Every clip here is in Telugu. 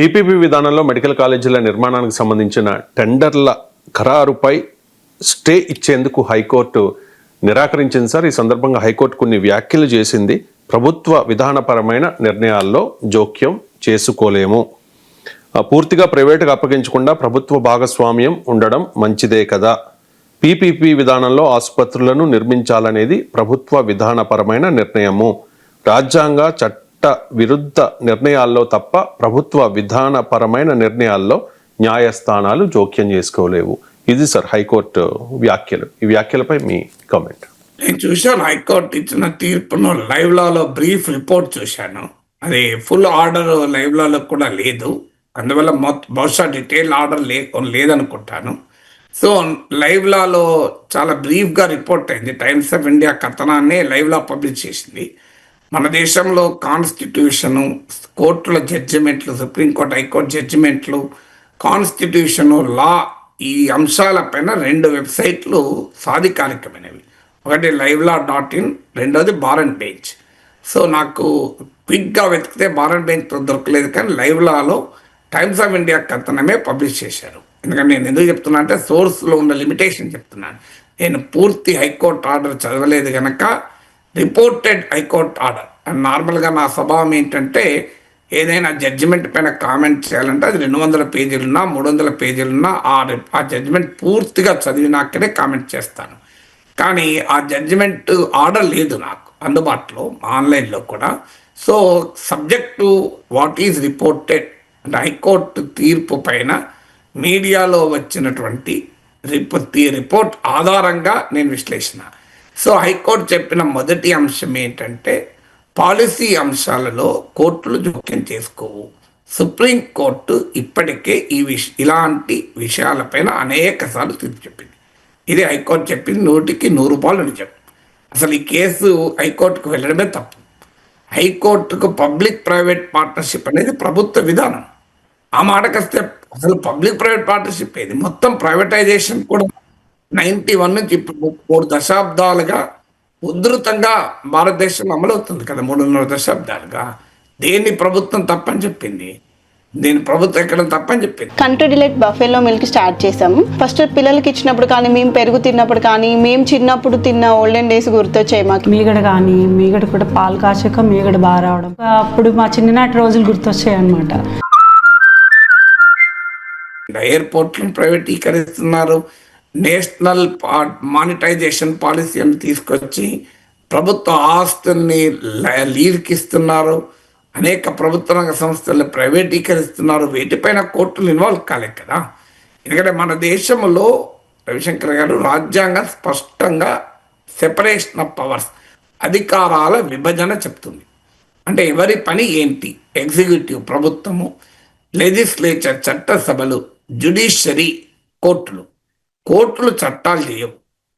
పీపీపీ విధానంలో మెడికల్ కాలేజీల నిర్మాణానికి సంబంధించిన టెండర్ల ఖరారుపై స్టే ఇచ్చేందుకు హైకోర్టు నిరాకరించింది సార్. ఈ సందర్భంగా హైకోర్టు కొన్ని వ్యాఖ్యలు చేసింది. ప్రభుత్వ విధానపరమైన నిర్ణయాల్లో జోక్యం చేసుకోలేము, పూర్తిగా ప్రైవేటుగా అప్పగించకుండా ప్రభుత్వ భాగస్వామ్యం ఉండడం మంచిదే కదా, పీపీపీ విధానంలో ఆసుపత్రులను నిర్మించాలనేది ప్రభుత్వ విధానపరమైన నిర్ణయము, రాజ్యాంగ చట్ట విరుద్ధ నిర్ణయాల్లో తప్ప ప్రభుత్వ విధానపరమైన నిర్ణయాల్లో న్యాయస్థానాలు జోక్యం చేసుకోలేవు. ఇది సార్ హైకోర్టు వ్యాఖ్యలు. ఈ వ్యాఖ్యలపై మీ కామెంట్. నేను చూశాను హైకోర్టు ఇచ్చిన తీర్పును లైవ్ లాలో బ్రీఫ్ రిపోర్ట్ చూశాను. అది ఫుల్ ఆర్డర్ లైవ్ లాలో కూడా లేదు, అందువల్ల బహుశా డీటెయిల్ ఆర్డర్ లేదనుకుంటాను. సో లైవ్ లాలో చాలా బ్రీఫ్గా రిపోర్ట్ అయింది. టైమ్స్ ఆఫ్ ఇండియా కథనాన్ని లైవ్ లా పబ్లిష్ చేసింది. మన దేశంలో కాన్స్టిట్యూషను, కోర్టుల జడ్జిమెంట్లు, సుప్రీంకోర్టు హైకోర్టు జడ్జిమెంట్లు, కాన్స్టిట్యూషను, లా, ఈ అంశాలపైన 2 వెబ్సైట్లు సాధికారికమైనవి. ఒకటి liveLaw.in, రెండోది బార్ అండ్ బెంచ్. సో నాకు క్విక్గా వెతికితే బార్ అండ్ బెంచ్ దొరకలేదు, కానీ live Lalo times of India కథనమే publish చేశారు. ఎందుకంటే నేను ఎందుకు చెప్తున్నా అంటే సోర్స్లో ఉన్న లిమిటేషన్ చెప్తున్నాను. నేను పూర్తి హైకోర్టు ఆర్డర్ చదవలేదు కనుక రిపోర్టెడ్ హైకోర్టు ఆర్డర్. అండ్ నార్మల్గా నా స్వభావం ఏంటంటే ఏదైనా జడ్జిమెంట్ పైన కామెంట్ చేయాలంటే అది 200 పేజీలున్నా 300 పేజీలున్నా ఆ జడ్జిమెంట్ పూర్తిగా చదివినాకనే కామెంట్ చేస్తాను. కానీ ఆ జడ్జిమెంట్ ఆర్డర్ లేదు నాకు అందుబాటులో ఆన్లైన్లో కూడా. So subject to what is reported అంటే హైకోర్టు తీర్పు పైన మీడియాలో వచ్చినటువంటి రిపోర్ట్ ఆధారంగా నేను విశ్లేషణ. సో హైకోర్టు చెప్పిన మొదటి అంశం ఏంటంటే పాలసీ అంశాలలో కోర్టులు జోక్యం చేసుకోవు. సుప్రీంకోర్టు ఇప్పటికే ఇలాంటి విషయాలపైన అనేక సార్లు తీర్పు చెప్పింది. ఇది హైకోర్టు చెప్పింది 100కి 100 నిజం. అసలు ఈ కేసు హైకోర్టుకు వెళ్ళడమే తప్పు. హైకోర్టుకు పబ్లిక్ ప్రైవేట్ పార్ట్నర్షిప్ అనేది ప్రభుత్వ విధానం. ఆ మాటకొస్తే అసలు పబ్లిక్ ప్రైవేట్ పార్ట్నర్షిప్ ఏది, మొత్తం ప్రైవేటైజేషన్ కూడా 91 నుంచి ఇప్పుడు 3 దశాబ్దాలుగా ఉధృతంగా భారతదేశంలో అమలవుతుంది కదా. 3.5 దశాబ్దాలుగా దేన్ని ప్రభుత్వం తప్పని చెప్పింది, దీని ప్రభుత్వం ఎక్కడ తప్పని చెప్పింది. కంట్రీ డిలైట్ బఫేలో మిల్క్ స్టార్ట్ చేసాము. ఫస్ట్ పిల్లలకి ఇచ్చినప్పుడు కానీ, మేము పెరుగు తిన్నప్పుడు కానీ, మేము చిన్నప్పుడు తిన్న ఓల్డెన్ డేస్ గుర్తొచ్చాయి మాకు. మీగడ కూడా పాలు కాచాక మీగడ బాగా రావడం, అప్పుడు మా చిన్ననాటి రోజులు గుర్తొచ్చాయి అన్నమాట. ఎయిర్పోర్ట్లను ప్రైవేటీకరిస్తున్నారు, నేషనల్ మానిటైజేషన్ పాలసీ అని తీసుకొచ్చి ప్రభుత్వ ఆస్తుల్ని లీజ్కి ఇస్తున్నారు, అనేక ప్రభుత్వ రంగ సంస్థలను ప్రైవేటీకరిస్తున్నారు. వీటిపైన కోర్టులు ఇన్వాల్వ్ కాలేదు కదా. ఎందుకంటే మన దేశంలో రవిశంకర్ గారు రాజ్యాంగం స్పష్టంగా సెపరేషన్ ఆఫ్ పవర్స్, అధికారాల విభజన చెప్తుంది. అంటే ఎవరి పని ఏంటి, ఎగ్జిక్యూటివ్ ప్రభుత్వము, లెజిస్లేచర్ చట్టసభలు, జ్యుడిషియరీ కోర్టులు చట్టాలు చేయవు,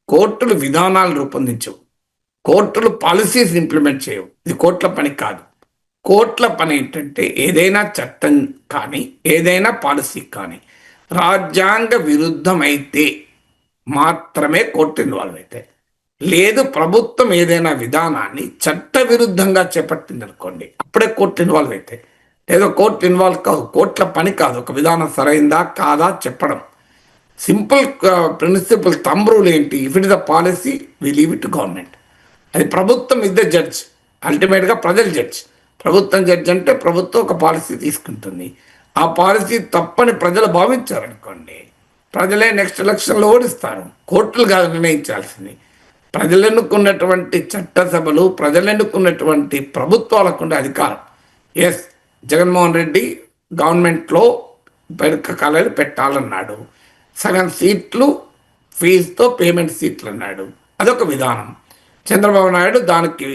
కోర్టులు విధానాలు రూపొందించవు, కోర్టులు పాలసీస్ ఇంప్లిమెంట్ చేయవు. ఇది కోర్టుల పని కాదు. కోర్టుల పని ఏంటంటే ఏదైనా చట్టం కానీ ఏదైనా పాలసీ కానీ రాజ్యాంగ విరుద్ధమైతే మాత్రమే కోర్టు ఇన్వాల్వ్ అవుతాయి. లేదు ప్రభుత్వం ఏదైనా విధానాన్ని చట్ట విరుద్ధంగా చేపట్టింది అనుకోండి, అప్పుడే కోర్టు ఇన్వాల్వ్ అవుతాయి. లేదా కోర్టు ఇన్వాల్వ్ కాదు, కోర్టుల పని కాదు ఒక విధానం సరైందా కాదా చెప్పడం. సింపుల్ ప్రిన్సిపల్ థంబ్ రూల్ ఏంటి, if it is the policy we leave it to government. అది ప్రభుత్వం ఇస్ ద జడ్జ్, అల్టిమేట్గా ప్రజలు జడ్జ్. ప్రభుత్వం జడ్జ్ అంటే ప్రభుత్వం ఒక పాలసీ తీసుకుంటుంది, ఆ పాలసీ తప్పని ప్రజలు భావించారనుకోండి, ప్రజలే నెక్స్ట్ ఎలక్షన్లో ఓడిస్తారు. కోర్టులు కాదు నిర్ణయించాల్సింది. ప్రజలు ఎన్నుకున్నటువంటి చట్టసభలు, ప్రజలు ఎన్నుకున్నటువంటి ప్రభుత్వాలకు ఉండే అధికారం. ఎస్, జగన్మోహన్ రెడ్డి గవర్నమెంట్లో పెద్ద కాలేజీలు పెట్టాలన్నాడు, సగం సీట్లు ఫీజుతో పేమెంట్ సీట్లు అన్నాడు, అదొక విధానం. చంద్రబాబు నాయుడు దానికి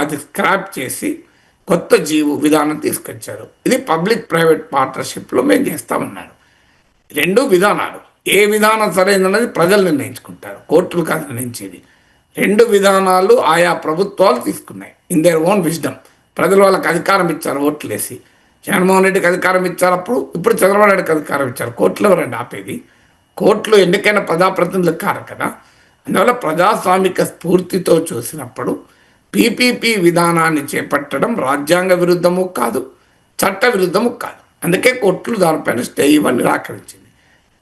అది స్క్రాప్ చేసి కొత్త విధానం తీసుకొచ్చారు. ఇది పబ్లిక్ ప్రైవేట్ పార్ట్నర్షిప్లో మేము చేస్తామన్నారు. 2 విధానాలు, ఏ విధానం సరైనది ప్రజలు నిర్ణయించుకుంటారు, కోర్టులు కాదు నిర్ణయించేది. 2 విధానాలు ఆయా ప్రభుత్వాలు తీసుకున్నాయి ఇన్ దేర్ ఓన్ విజ్డమ్. ప్రజలు వాళ్ళకి అధికారం ఇచ్చారు ఓట్లు వేసి. జగన్మోహన్ రెడ్డికి అధికారం ఇచ్చారు అప్పుడు, ఇప్పుడు చంద్రబాబు నాయుడుకి అధికారం ఇచ్చారు. కోర్టులు ఎవరండి ఆపేది? కోర్టులు ఎన్నికైన ప్రజాప్రతినిధులు కారు కదా. అందువల్ల ప్రజాస్వామిక స్ఫూర్తితో చూసినప్పుడు పీపీపీ విధానాన్ని చేపట్టడం రాజ్యాంగ విరుద్ధము కాదు, చట్ట విరుద్ధము కాదు. అందుకే కోర్టులు దానిపైన స్టే ఇవ్వని నిరాకరించింది.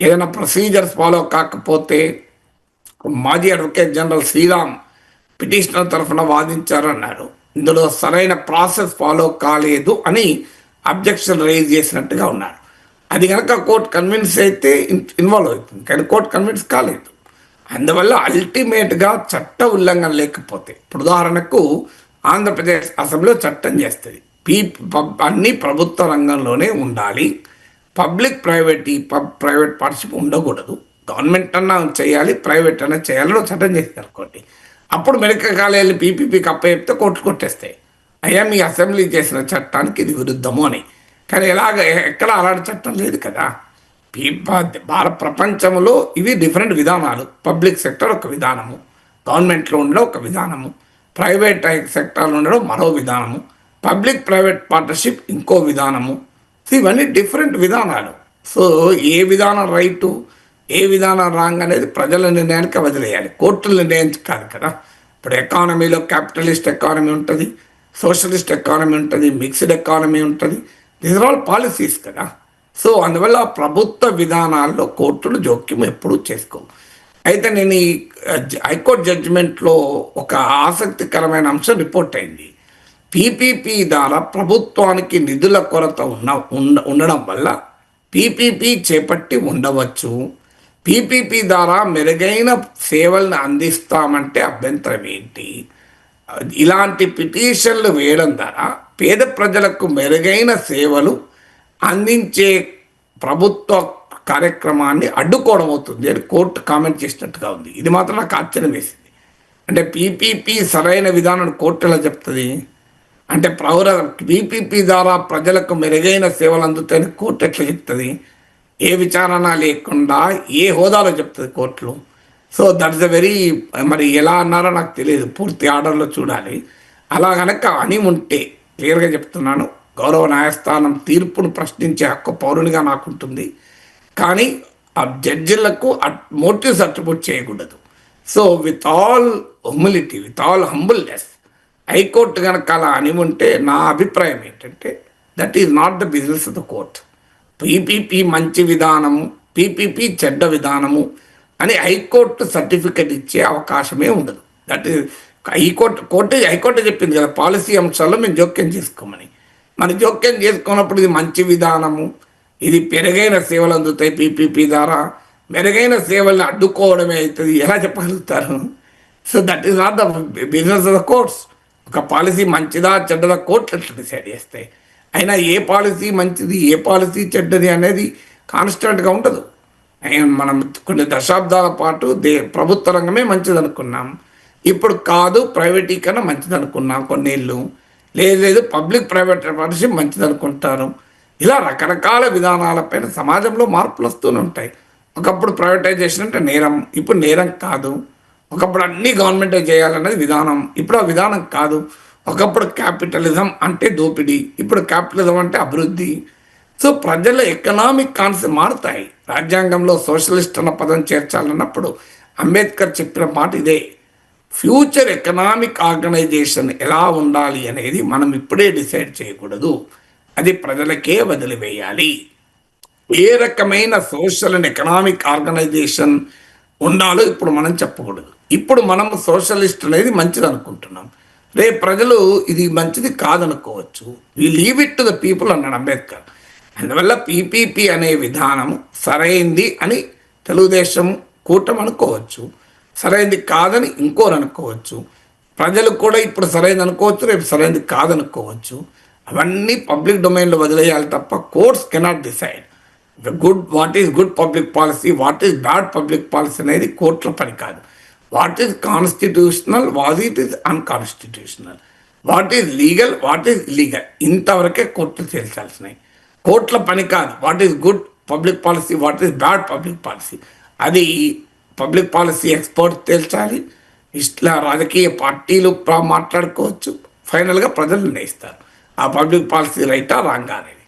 ఏదైనా ప్రొసీజర్స్ ఫాలో కాకపోతే మాజీ అడ్వకేట్ జనరల్ శ్రీరామ్ పిటిషనర్ తరఫున వాదించారన్నారు. ఇందులో సరైన ప్రాసెస్ ఫాలో కాలేదు అని అబ్జెక్షన్ రైజ్ చేసినట్టుగా ఉన్నారు. అది కనుక కోర్టు కన్విన్స్ అయితే ఇన్వాల్వ్ అవుతుంది, కానీ కోర్టు కన్విన్స్ కాలేదు. అందువల్ల అల్టిమేట్గా చట్ట ఉల్లంఘన లేకపోతే, ఇప్పుడు ఉదాహరణకు ఆంధ్రప్రదేశ్ అసెంబ్లీలో చట్టం చేస్తుంది, అన్నీ ప్రభుత్వ రంగంలోనే ఉండాలి, ప్రైవేట్ పార్ట్నర్షిప్ ఉండకూడదు, గవర్నమెంట్ అన్నా చేయాలి, ప్రైవేట్ అన్నా చేయాలని చట్టం చేస్తుంది అనుకోండి. అప్పుడు మెడికల్ కాలేజీలు పీపీపీకి చెప్తే కోర్టు కొట్టేస్తాయి, అయ్యా మీ అసెంబ్లీ చేసిన చట్టానికి ఇది విరుద్ధము అని. కానీ ఎక్కడ అలాంటి చట్టం లేదు కదా. భారత ప్రపంచంలో ఇవి డిఫరెంట్ విధానాలు. పబ్లిక్ సెక్టర్ ఒక విధానము, గవర్నమెంట్లో ఉండడం ఒక విధానము, ప్రైవేట్ సెక్టార్లో ఉండడం మరో విధానము, పబ్లిక్ ప్రైవేట్ పార్ట్నర్షిప్ ఇంకో విధానము. సో ఇవన్నీ డిఫరెంట్ విధానాలు. సో ఏ విధానం రైటు, ఏ విధానం రాంగ్ అనేది ప్రజల నిర్ణయానికి వదిలేయాలి, కోర్టుల నిర్ణయం కాదు కదా. ఇప్పుడు ఎకానమీలో క్యాపిటలిస్ట్ ఎకానమీ ఉంటుంది, సోషలిస్ట్ ఎకానమీ ఉంటుంది, మిక్స్డ్ ఎకానమీ ఉంటుంది. దీస్ ఆర్ ఆల్ పాలసీస్ కదా. సో అందువల్ల ప్రభుత్వ విధానాల్లో కోర్టులు జోక్యం ఎప్పుడూ చేసుకోవు. అయితే నేను ఈ హైకోర్టు జడ్జిమెంట్లో ఒక ఆసక్తికరమైన అంశం రిపోర్ట్ అయింది. పీపీపీ ద్వారా ప్రభుత్వానికి నిధుల కొరత ఉండడం వల్ల పీపీపీ చేపట్టి ఉండవచ్చు, పీపీపీ ద్వారా మెరుగైన సేవలను అందిస్తామంటే అభ్యంతరం ఏంటి? ఇలాంటి పిటిషన్లు వేయడం ద్వారా పేద ప్రజలకు మెరుగైన సేవలు అందించే ప్రభుత్వ కార్యక్రమాన్ని అడ్డుకోవడం అవుతుంది అని కోర్టు కామెంట్ చేసినట్టుగా ఉంది. ఇది మాత్రం నాకు ఆశ్చర్యం వేసింది. అంటే పీపీపీ సరైన విధానం కోర్టు ఎలా చెప్తుంది? అంటే పీపీపీ ద్వారా ప్రజలకు మెరుగైన సేవలు అందుతాయని కోర్టు ఎట్లా చెప్తుంది? ఏ విచారణ లేకుండా ఏ హోదాలో చెప్తుంది కోర్టులు? సో దట్స్ వెరీ, మరి ఎలా అన్నారో నాకు తెలియదు, పూర్తి ఆర్డర్లో చూడాలి. అలా కనుక అని ఉంటే క్లియర్గా చెప్తున్నాను, గౌరవ న్యాయస్థానం తీర్పును ప్రశ్నించే హక్కు పౌరునిగా నాకుంటుంది, కానీ ఆ జడ్జిలకు మోటివ్స్ అట్రిబ్యూట్ చేయకూడదు. So with all humility, with all humbleness, high court కనుక అలా అని ఉంటే నా అభిప్రాయం ఏంటంటే that is not the business of the court. PPP మంచి విధానము, పీపీపీ చెడ్డ విధానము అని హైకోర్టు సర్టిఫికెట్ ఇచ్చే అవకాశమే ఉండదు. దట్ ఈజ్ హైకోర్టు చెప్పింది కదా, పాలసీ అంశాల్లో మేము జోక్యం చేసుకోమని. మరి జోక్యం చేసుకున్నప్పుడు ఇది మంచి విధానము, ఇది మెరుగైన సేవలు అందుతాయి, పీపీపీ ద్వారా మెరుగైన సేవలను అడ్డుకోవడమే అవుతుంది, ఎలా చెప్పగలుగుతారు? So that is not the business of the courts. ఒక పాలసీ మంచిదా చెడ్డదా కోర్టులు ఎట్లా డిసైడ్ చేస్తాయి? అయినా ఏ పాలసీ మంచిది, ఏ పాలసీ చెడ్డది అనేది కాన్స్టెంట్గా ఉండదు. మనం కొన్ని దశాబ్దాల పాటు ప్రభుత్వ రంగమే మంచిది అనుకున్నాం, ఇప్పుడు కాదు ప్రైవేటీకరణ మంచిది అనుకున్నాం కొన్నేళ్ళు, లేదు పబ్లిక్ ప్రైవేట్ పార్ట్నర్షిప్ మంచిది అనుకుంటారు. ఇలా రకరకాల విధానాలపైన సమాజంలో మార్పులు వస్తూనే ఉంటాయి. ఒకప్పుడు ప్రైవేటైజేషన్ అంటే నేరం, ఇప్పుడు నేరం కాదు. ఒకప్పుడు అన్నీ గవర్నమెంటే చేయాలన్నది విధానం, ఇప్పుడు ఆ విధానం కాదు. ఒకప్పుడు క్యాపిటలిజం అంటే దోపిడీ, ఇప్పుడు క్యాపిటలిజం అంటే అభివృద్ధి. సో ప్రజల ఎకనామిక్ కాన్సెప్ట్ మారుతాయి. రాజ్యాంగంలో సోషలిస్ట్ అన్న పదం చేర్చాలన్నప్పుడు అంబేద్కర్ చెప్పిన మాట ఇదే, ఫ్యూచర్ ఎకనామిక్ ఆర్గనైజేషన్ ఎలా ఉండాలి అనేది మనం ఇప్పుడే డిసైడ్ చేయకూడదు, అది ప్రజలకే వదిలివేయాలి. ఏ రకమైన సోషల్ అండ్ ఎకనామిక్ ఆర్గనైజేషన్ ఉండాలో ఇప్పుడు మనం చెప్పకూడదు. ఇప్పుడు మనం సోషలిస్ట్ అనేది మంచిది అనుకుంటున్నాం, రేపు ప్రజలు ఇది మంచిది కాదనుకోవచ్చు. We leave it to the people అన్నాడు అంబేద్కర్. అందువల్ల పీపీపీ అనే విధానము సరైంది అని తెలుగుదేశం కూటమి అనుకోవచ్చు, సరైనది కాదని ఇంకోరు అనుకోవచ్చు, ప్రజలు కూడా ఇప్పుడు సరైనది అనుకోవచ్చు, రేపు సరైనది కాదనుకోవచ్చు. అవన్నీ పబ్లిక్ డొమైన్లో వదిలేయాలి తప్ప courts cannot decide what is good public policy, what is bad public policy అనేది కోర్టుల పని కాదు. What is constitutional, what is unconstitutional, what is legal, what is illegal, ఇంతవరకే కోర్టులు తేల్చాల్సినవి. కోర్టుల పని కాదు what is good public policy, what is bad public policy, అది పబ్లిక్ పాలసీ ఎక్స్పర్ట్ తేల్చాలి. ఇట్లా రాజకీయ పార్టీలు మాట్లాడుకోవచ్చు, ఫైనల్గా ప్రజలు నిర్ణయిస్తారు ఆ పబ్లిక్ పాలసీ రైటా రాంగా అనేది.